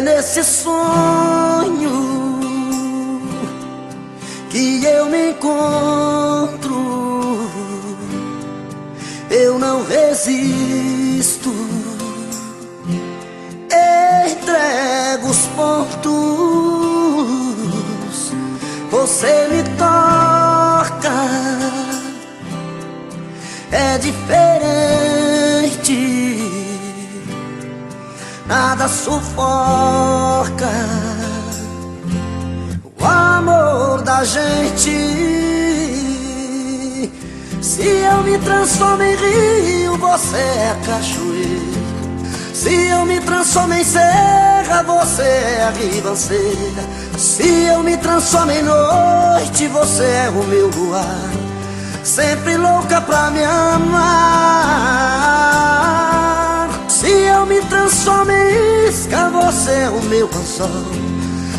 nesse sonho que eu me encontro. Eu não resisto, entrego os pontos. Você me toca, é diferente, nada sufoca o amor da gente. Se eu me transformo em rio, você é cachoeira. Se eu me transformo em serra, você é a ribanceira. Se eu me transformo em noite, você é o meu luar, sempre louca pra me amar. Se eu me transformo em isca, você é o meu anzol.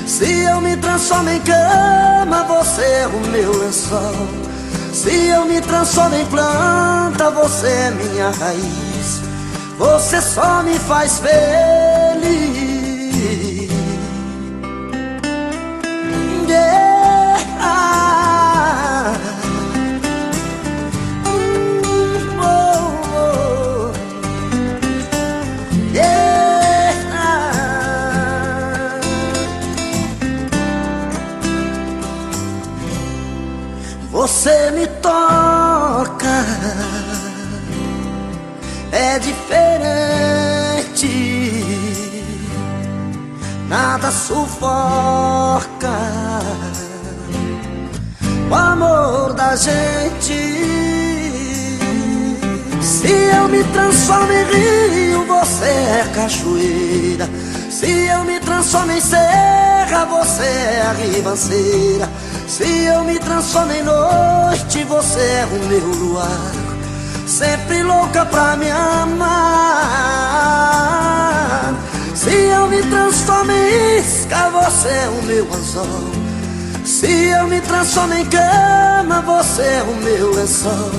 Se eu me transformo em cama, você é o meu lençol. Se eu me transformo em planta, você é minha raiz. Você só me faz feliz. Você me toca, é diferente, nada sufoca o amor da gente. Se eu me transformo em rio, você é cachoeira. Se eu me transformo em serra, você é a ribanceira. Se eu me transformo em noite, você é o meu luar, sempre louca pra me amar. Se eu me transformo em isca, você é o meu anzol. Se eu me transformo em cama, você é o meu lençol.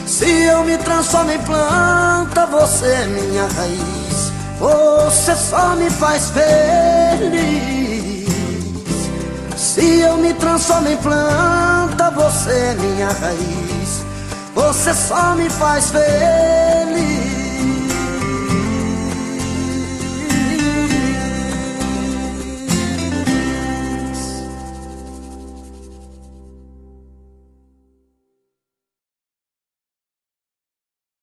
Se eu me transformo em planta, você é minha raiz. Você só me faz feliz. Se eu me transformo em planta, você é minha raiz. Você só me faz feliz.